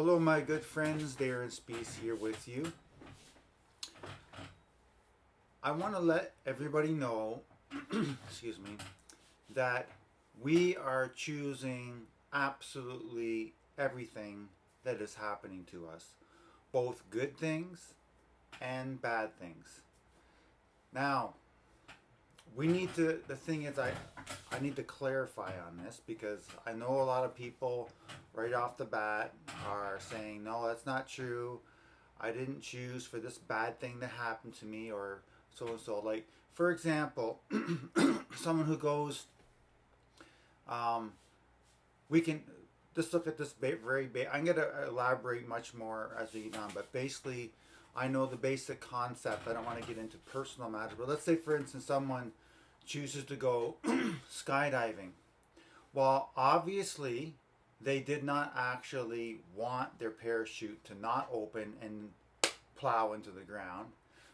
Hello, my good friends. Darren Spiece here with you. I want to let everybody know, excuse me, that we are choosing absolutely everything that is happening to us, both good things and bad things. Now, the thing is, I need to clarify on this because I know a lot of people right off the bat are saying, no, that's not true. I didn't choose for this bad thing to happen to me, or so and so. Like, for example, someone who goes, um, we can just look at this I'm going to elaborate much more as we get on, but basically, I know the basic concept. I don't want to get into personal matters, but let's say, for instance, someone chooses to go skydiving. Well, obviously, they did not actually want their parachute to not open and plow into the ground.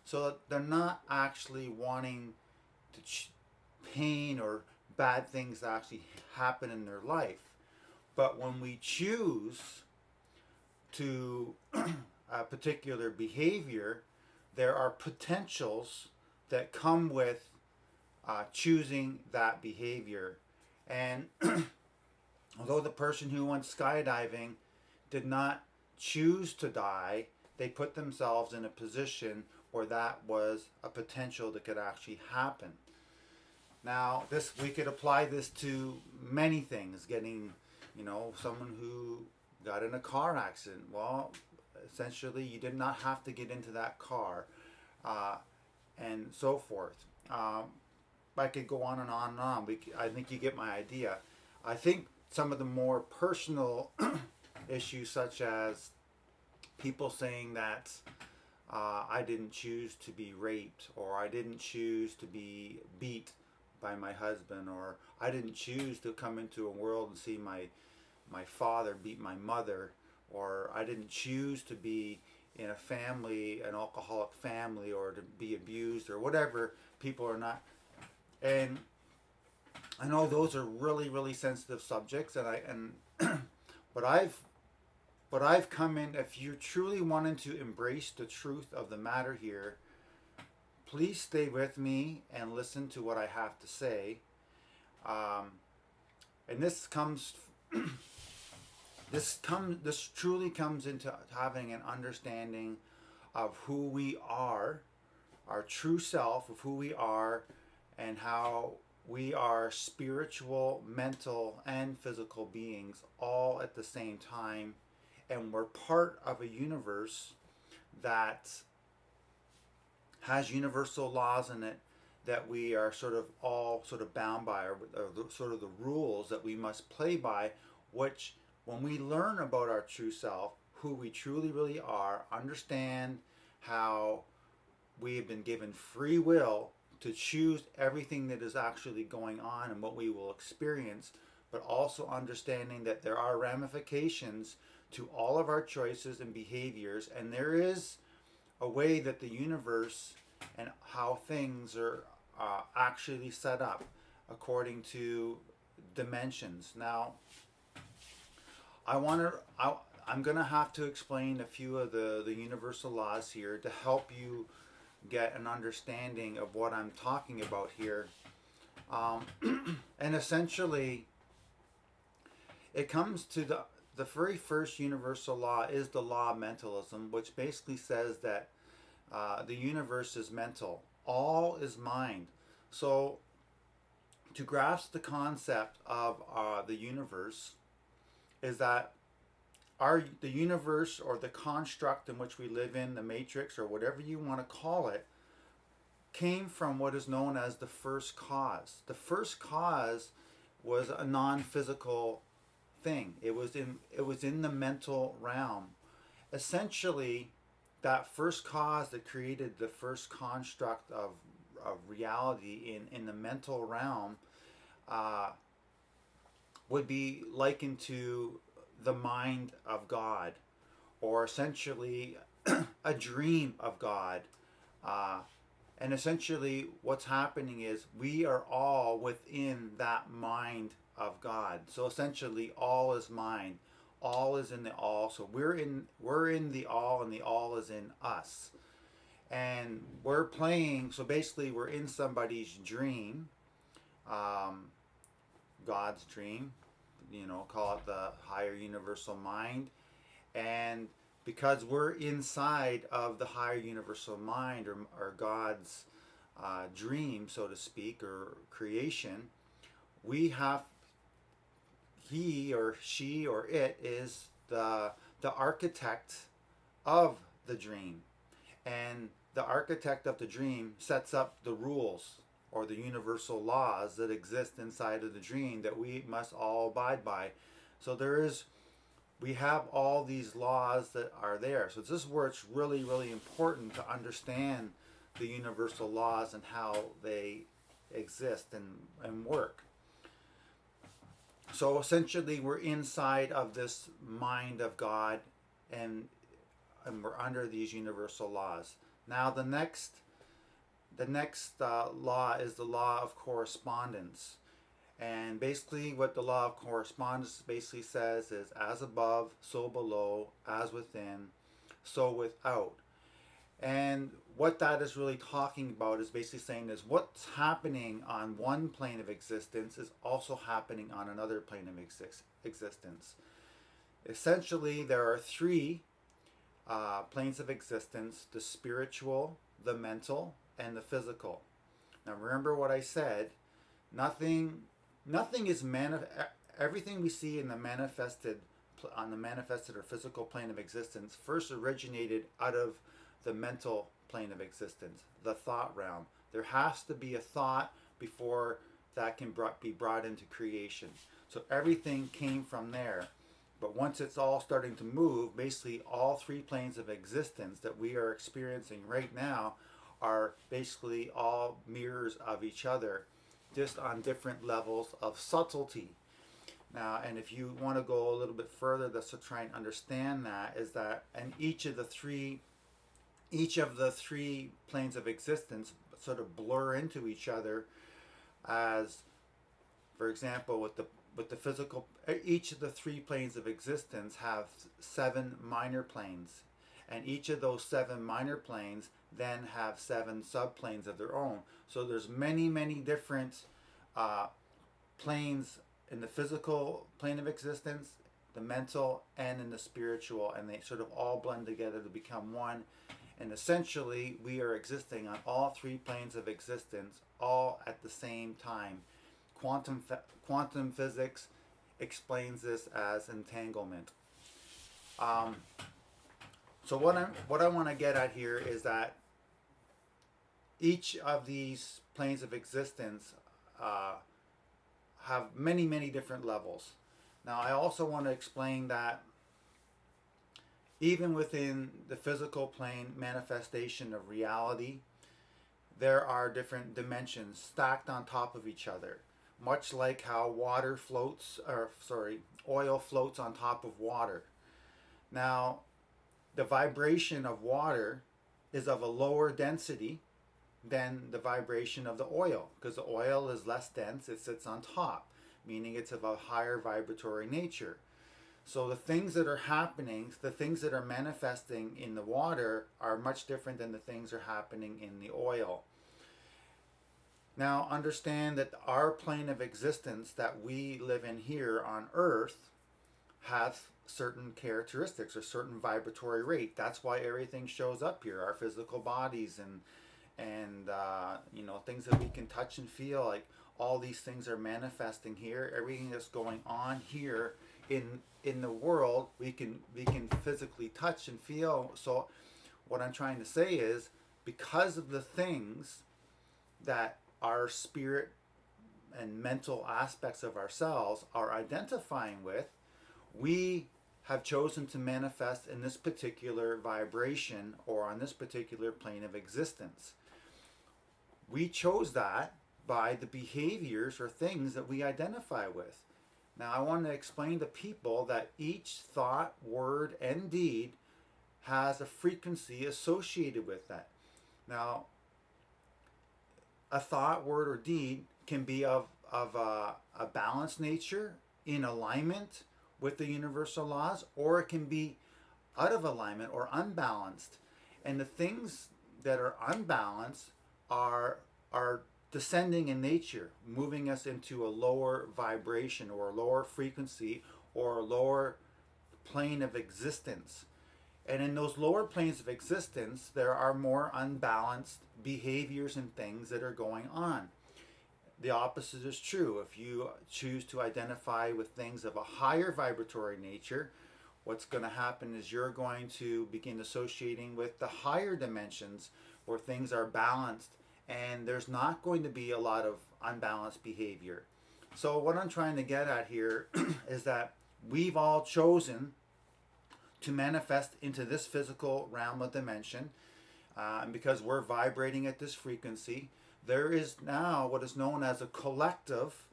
So they're not actually wanting pain or bad things to actually happen in their life. But when we choose to a particular behavior, there are potentials that come with choosing that behavior. And although the person who went skydiving did not choose to die, they put themselves in a position where that was a potential that could actually happen. Now, we could apply this to many things. Getting, someone who got in a car accident. Well, essentially, you did not have to get into that car, and so forth. I could go on and on and on. I think you get my idea. I think some of the more personal issues, such as people saying that I didn't choose to be raped, or I didn't choose to be beat by my husband, or I didn't choose to come into a world and see my father beat my mother, or I didn't choose to be in an alcoholic family, or to be abused, or whatever. People are not. And I know those are really, really sensitive subjects, but I've come in. If you're truly wanting to embrace the truth of the matter here, please stay with me and listen to what I have to say. And this truly comes into having an understanding of who we are, our true self of who we are, and how we are spiritual, mental, and physical beings all at the same time. And we're part of a universe that has universal laws in it that we are all bound by, or sort of the rules that we must play by, which when we learn about our true self, who we truly really are, understand how we have been given free will to choose everything that is actually going on and what we will experience, but also understanding that there are ramifications to all of our choices and behaviors, and there is a way that the universe and how things are actually set up according to dimensions. Now, I'm going to have to explain a few of the universal laws here to help you get an understanding of what I'm talking about here. And essentially, it comes to the very first universal law is the law of mentalism, which basically says that the universe is mental. All is mind. So, to grasp the concept of the universe, is that the universe, or the construct in which we live in, the matrix, or whatever you want to call it, came from what is known as the first cause. The first cause was a non-physical thing. It was in the mental realm. Essentially, that first cause that created the first construct of reality in the mental realm would be likened to the mind of God, or essentially a dream of God. And essentially what's happening is we are all within that mind of God. So essentially all is mind. All is in the all. So we're in the all, and the all is in us. And we're playing. So basically, we're in somebody's dream, um, God's dream. Call it the higher universal mind. And because we're inside of the higher universal mind, or God's dream, so to speak, or creation, we have, he or she or it is the architect of the dream. And the architect of the dream sets up the rules or the universal laws that exist inside of the dream that we must all abide by. So we have all these laws that are there. So this is where it's really, really important to understand the universal laws and how they exist and work. So essentially, we're inside of this mind of God, and we're under these universal laws. Now, the next law is the law of correspondence. And basically, what the law of correspondence basically says is, as above, so below, as within, so without. And what that is really talking about is basically saying is what's happening on one plane of existence is also happening on another plane of existence. Essentially, there are three planes of existence: the spiritual, the mental, and the physical. Now, remember what I said. Nothing is everything we see in the manifested or physical plane of existence first originated out of the mental plane of existence, the thought realm. There has to be a thought before that can be brought into creation. So everything came from there. But once it's all starting to move, basically all three planes of existence that we are experiencing right now are basically all mirrors of each other, just on different levels of subtlety. Now, and if you want to go a little bit further, just to try and understand that, is that and each of the three planes of existence sort of blur into each other. As, for example, with the physical, each of the three planes of existence have 7 minor planes, and each of those 7 minor planes then have 7 subplanes of their own. So there's many different planes in the physical plane of existence, the mental, and in the spiritual, and they sort of all blend together to become one. And essentially, we are existing on all 3 planes of existence, all at the same time. Quantum physics explains this as entanglement. So what I want to get at here is that each of these planes of existence have many different levels. Now, I also want to explain that even within the physical plane manifestation of reality, there are different dimensions stacked on top of each other, much like how oil floats on top of water. Now, the vibration of water is of a lower density than the vibration of the oil, because the oil is less dense, it sits on top, meaning it's of a higher vibratory nature. So the things that are happening, the things that are manifesting in the water are much different than the things that are happening in the oil. Now, understand that our plane of existence that we live in here on Earth has certain characteristics or certain vibratory rate. That's why everything shows up here, our physical bodies and things that we can touch and feel. Like all these things are manifesting here. Everything that's going on here in the world, we can physically touch and feel. So what I'm trying to say is, because of the things that our spirit and mental aspects of ourselves are identifying with, we have chosen to manifest in this particular vibration or on this particular plane of existence. We chose that by the behaviors or things that we identify with. Now, I want to explain to people that each thought, word, and deed has a frequency associated with that. Now, a thought, word, or deed can be of a balanced nature, in alignment, with the universal laws, or it can be out of alignment or unbalanced. And the things that are unbalanced are descending in nature, moving us into a lower vibration or a lower frequency or a lower plane of existence. And in those lower planes of existence, there are more unbalanced behaviors and things that are going on. The opposite is true. If you choose to identify with things of a higher vibratory nature, what's going to happen is you're going to begin associating with the higher dimensions where things are balanced, and there's not going to be a lot of unbalanced behavior. So what I'm trying to get at here is that we've all chosen to manifest into this physical realm of dimension, and because we're vibrating at this frequency, there is now what is known as a collective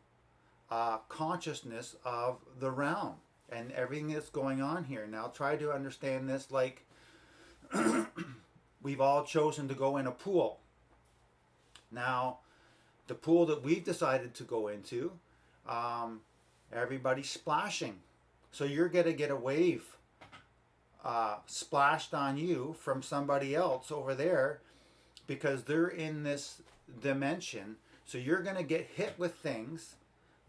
consciousness of the realm and everything that's going on here. Now try to understand this like we've all chosen to go in a pool. Now, the pool that we've decided to go into, everybody's splashing. So you're going to get a wave splashed on you from somebody else over there because they're in this dimension. So you're going to get hit with things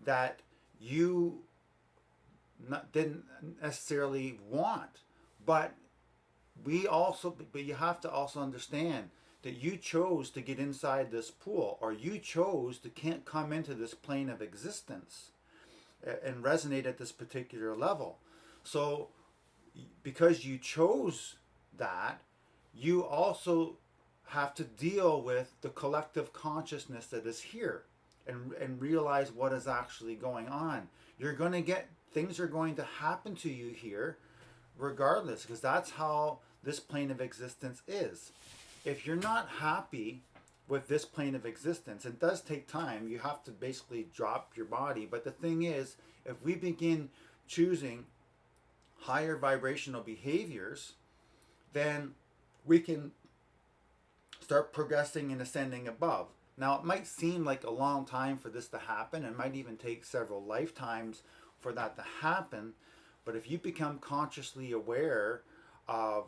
that you didn't necessarily want. But you have to also understand that you chose to get inside this pool, or you chose to can't come into this plane of existence and resonate at this particular level. So because you chose that, you also have to deal with the collective consciousness that is here and realize what is actually going on. You're going to get, things are going to happen to you here regardless, because that's how this plane of existence is. If you're not happy with this plane of existence, it does take time. You have to basically drop your body. But the thing is, if we begin choosing higher vibrational behaviors, then we can start progressing and ascending above. Now, it might seem like a long time for this to happen. It might even take several lifetimes for that to happen. But if you become consciously aware of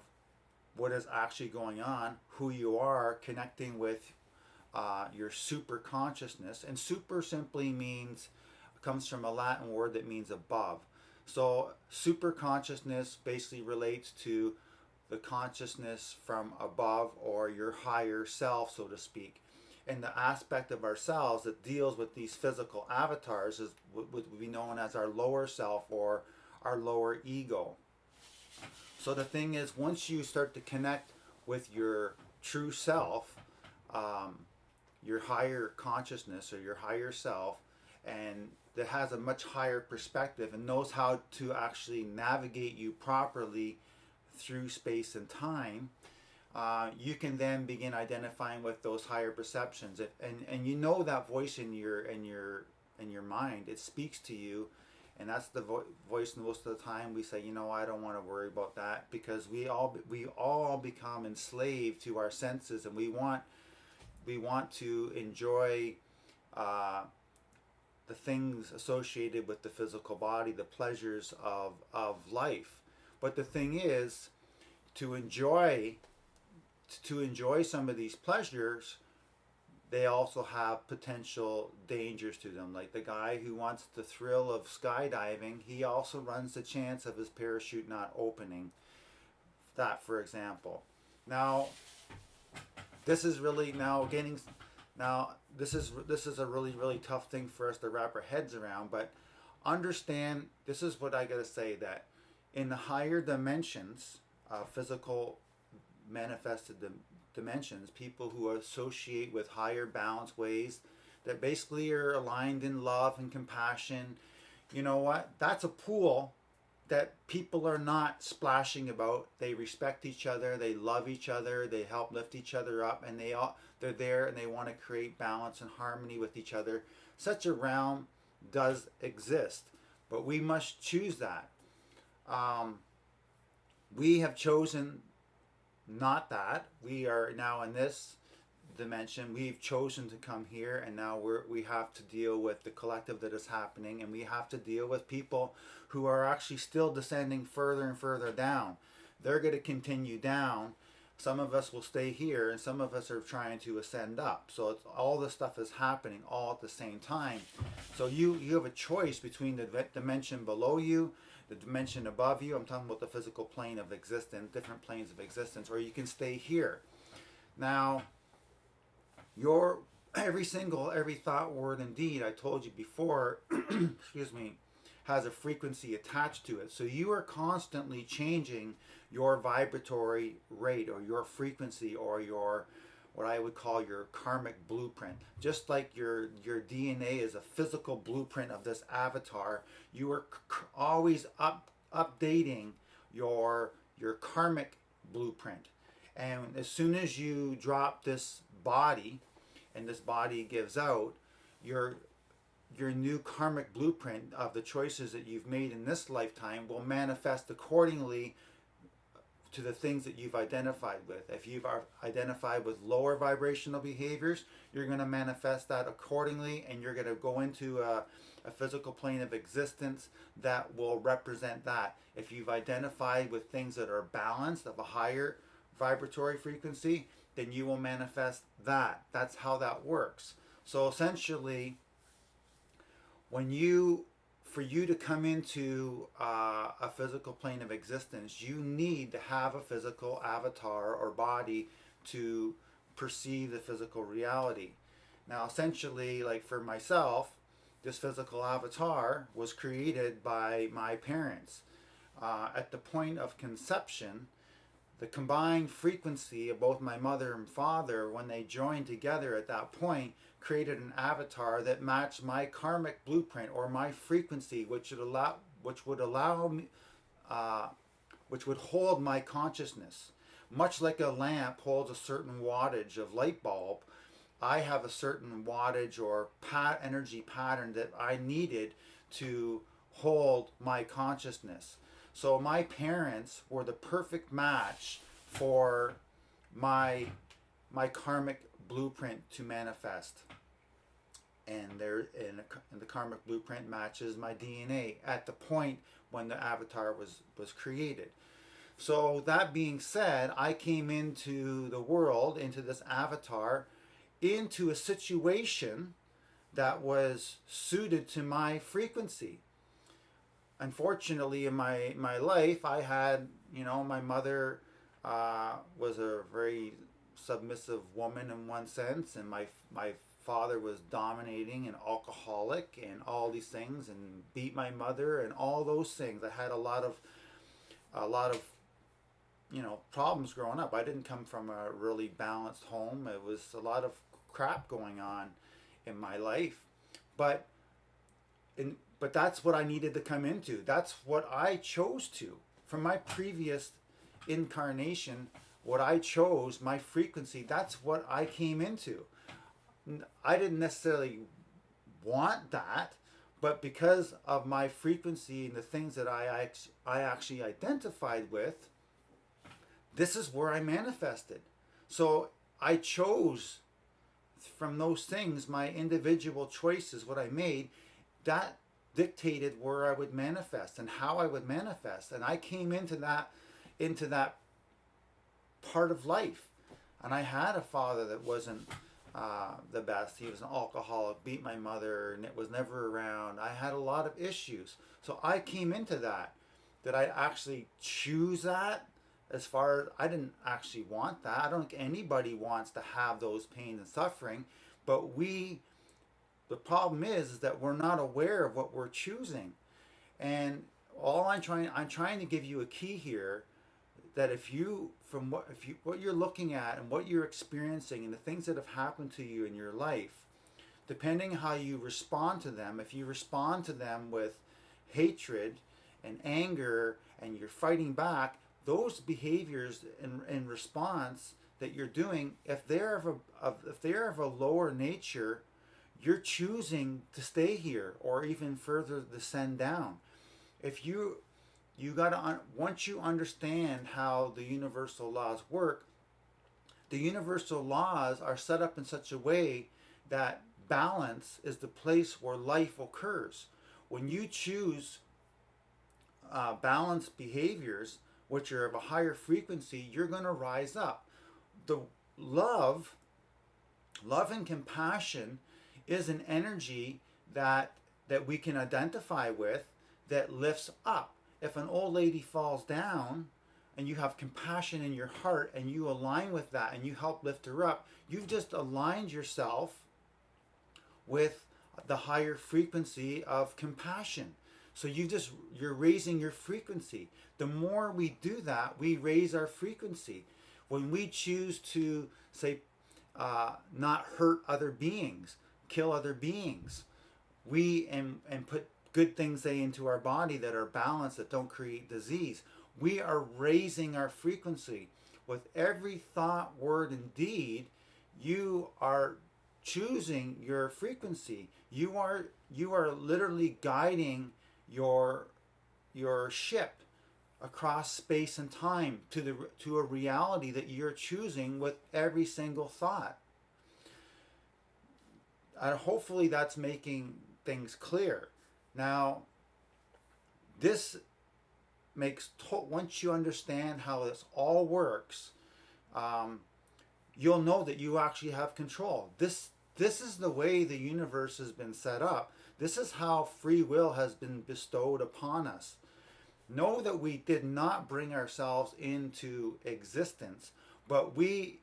what is actually going on, who you are, connecting with your super consciousness, and super simply comes from a Latin word that means above. So super consciousness basically relates to the consciousness from above, or your higher self, so to speak. And the aspect of ourselves that deals with these physical avatars is what would be known as our lower self or our lower ego. So the thing is, once you start to connect with your true self, your higher consciousness or your higher self, and that has a much higher perspective and knows how to actually navigate you properly through space and time, you can then begin identifying with those higher perceptions. And you know that voice in your mind, it speaks to you. And that's the voice most of the time we say, I don't want to worry about that, because we all become enslaved to our senses, and we want to enjoy the things associated with the physical body, the pleasures of life. But the thing is, to enjoy some of these pleasures, they also have potential dangers to them. Like the guy who wants the thrill of skydiving, he also runs the chance of his parachute not opening. That, for example. Now, this is really this is a really, really tough thing for us to wrap our heads around. But understand, this is what I gotta say, that in the higher dimensions, physical manifested dimensions, people who associate with higher balance ways that basically are aligned in love and compassion, you know what? That's a pool that people are not splashing about. They respect each other, they love each other, they help lift each other up, and they're there and they want to create balance and harmony with each other. Such a realm does exist, but we must choose that. We have chosen not that. We are now in this dimension, we've chosen to come here, and now we have to deal with the collective that is happening, and we have to deal with people who are actually still descending further and further down. They're going to continue down. Some of us will stay here, and some of us are trying to ascend up. So it's, all this stuff is happening all at the same time. So you have a choice between the dimension below you, the dimension above you. I'm talking about the physical plane of existence, different planes of existence, or you can stay here. Now, every thought, word, and deed, I told you before, excuse me, has a frequency attached to it. So you are constantly changing your vibratory rate, or your frequency, or your, what I would call your karmic blueprint. Just like your DNA is a physical blueprint of this avatar, you are always updating your karmic blueprint. And as soon as you drop this body, and this body gives out, your new karmic blueprint of the choices that you've made in this lifetime will manifest accordingly to the things that you've identified with. If you've identified with lower vibrational behaviors, you're going to manifest that accordingly, and you're going to go into a physical plane of existence that will represent that. If you've identified with things that are balanced, of a higher vibratory frequency, then you will manifest that. That's how that works. So essentially, for you to come into a physical plane of existence, you need to have a physical avatar or body to perceive the physical reality. Now, essentially, like for myself, this physical avatar was created by my parents. At the point of conception, the combined frequency of both my mother and father, when they joined together at that point, created an avatar that matched my karmic blueprint, or my frequency, which would hold my consciousness. Much like a lamp holds a certain wattage of light bulb, I have a certain wattage or energy pattern that I needed to hold my consciousness. So my parents were the perfect match for my karmic blueprint to manifest. And the karmic blueprint matches my DNA at the point when the avatar was created. So that being said, I came into the world, into this avatar, into a situation that was suited to my frequency. Unfortunately, in my life, I had, my mother was a very submissive woman in one sense, and my father was dominating and alcoholic and all these things, and beat my mother and all those things. I had a lot of problems growing up. I didn't come from a really balanced home. It was a lot of crap going on in my life, but that's what I needed to come into. That's what I chose to. From my previous incarnation, what I chose, my frequency, that's what I came into. I didn't necessarily want that, but because of my frequency and the things that I actually identified with, this is where I manifested. So I chose from those things, my individual choices, what I made, that dictated where I would manifest and how I would manifest. And I came into that part of life. And I had a father that wasn't the best. He was an alcoholic, beat my mother, and it was never around. I had a lot of issues. So I came into that. Did I actually choose that? As far as, I didn't actually want that. I don't think anybody wants to have those pain and suffering, but the problem is that we're not aware of what we're choosing. And I'm trying to give you a key here, that what you're looking at and what you're experiencing and the things that have happened to you in your life, depending how you respond to them, if you respond to them with hatred and anger and you're fighting back, those behaviors in response that you're doing, if they're of a lower nature, you're choosing to stay here or even further descend down. If once you understand how the universal laws work, The universal laws are set up in such a way that balance is the place where life occurs. When you choose balanced behaviors, which are of a higher frequency, you're going to rise up. The love, love and compassion is an energy that we can identify with that lifts up. If an old lady falls down and you have compassion in your heart and you align with that and you help lift her up, you've just aligned yourself with the higher frequency of compassion. So you're raising your frequency. The more we do that, we raise our frequency. When we choose to say not hurt other beings, kill other beings, and put good things into our body that are balanced, that don't create disease, we are raising our frequency. With every thought, word, and deed, you are choosing your frequency. You are literally guiding your ship across space and time to a reality that you're choosing with every single thought. And hopefully that's making things clear. Now, this makes once you understand how this all works, you'll know that you actually have control. This is the way the universe has been set up. This is how free will has been bestowed upon us. Know that we did not bring ourselves into existence, but we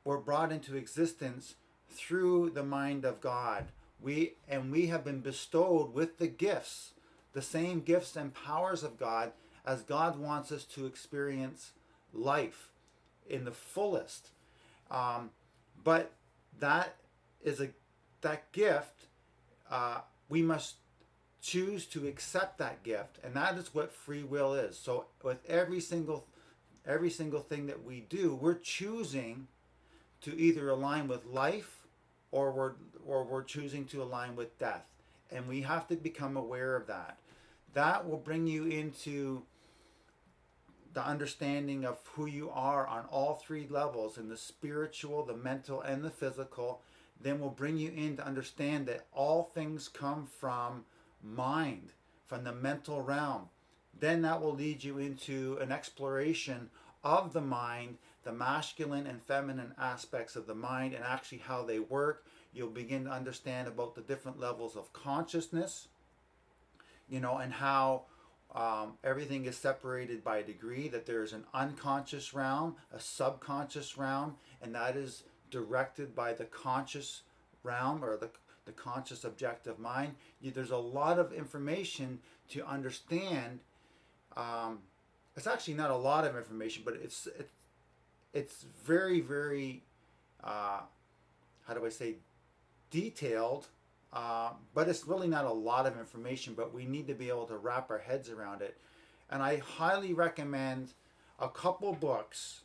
were brought into existence through the mind of God. We have been bestowed with the gifts, the same gifts and powers of God, as God wants us to experience life in the fullest. But that gift, we must choose to accept that gift, and that is what free will is. So with every single thing that we do, we're choosing to either align with life or we're choosing to align with death, and we have to become aware of that. That will bring you into the understanding of who you are on all three levels, in the spiritual, the mental, and the physical. Then will bring you in to understand that all things come from mind, from the mental realm. Then that will lead you into an exploration of the mind, the masculine and feminine aspects of the mind, and actually how they work. You'll begin to understand about the different levels of consciousness, and how everything is separated by degree, that there's an unconscious realm, a subconscious realm, and that is directed by the conscious realm, or the conscious objective mind. There's a lot of information to understand. It's actually not a lot of information, but it's very, very detailed, but it's really not a lot of information, but we need to be able to wrap our heads around it. And I highly recommend a couple books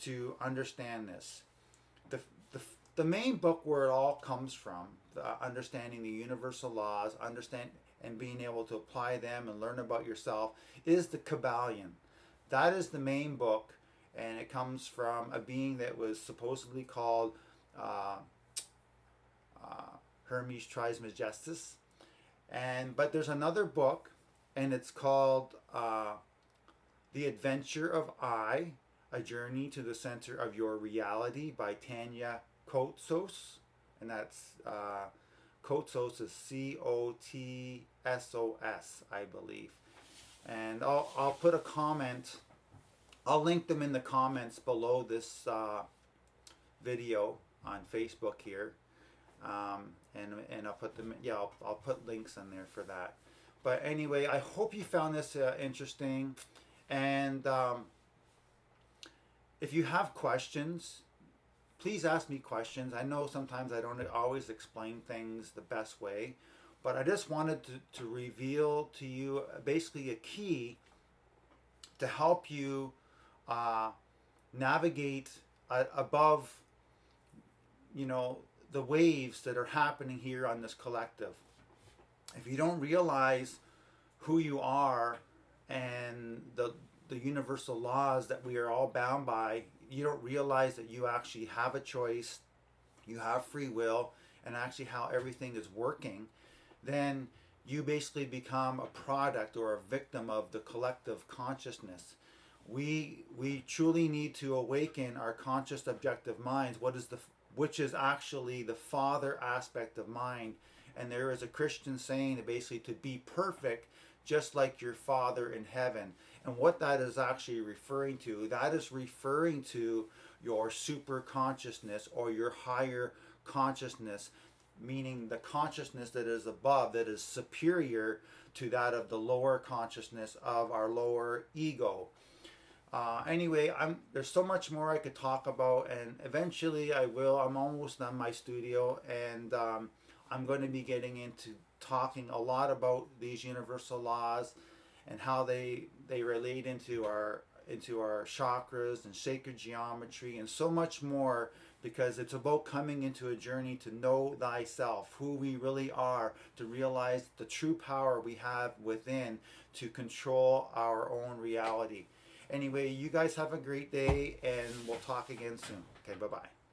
to understand this. The main book where it all comes from, understanding the universal laws, and being able to apply them and learn about yourself, is the Kabbalion. That is the main book, and it comes from a being that was supposedly called Hermes Trismegistus. But there's another book, and it's called The Adventure of I, A Journey to the Center of Your Reality by Tanya Kotsos. And that's Kotsos is Kotsos, I believe. And I'll put a comment. I'll link them in the comments below this video on Facebook here. And I'll put them. Yeah, I'll put links in there for that. But anyway, I hope you found this interesting. And if you have questions, please ask me questions. I know sometimes I don't always explain things the best way, but I just wanted to reveal to you basically a key to help you navigate above, the waves that are happening here on this collective. If you don't realize who you are and the universal laws that we are all bound by, you don't realize that you actually have a choice, you have free will, and actually how everything is working, then you basically become a product or a victim of the collective consciousness. We truly need to awaken our conscious objective minds, which is actually the father aspect of mind. And there is a Christian saying that basically to be perfect just like your Father in heaven. And what that is actually referring to, that is referring to your super consciousness or your higher consciousness, meaning the consciousness that is above, that is superior to that of the lower consciousness of our lower ego. Anyway, there's so much more I could talk about, and eventually I will. I'm almost done my studio, and I'm going to be getting into talking a lot about these universal laws and how they relate into our chakras and sacred geometry and so much more, because it's about coming into a journey to know thyself, who we really are, to realize the true power we have within to control our own reality. Anyway, you guys have a great day, and we'll talk again soon. Okay, bye-bye.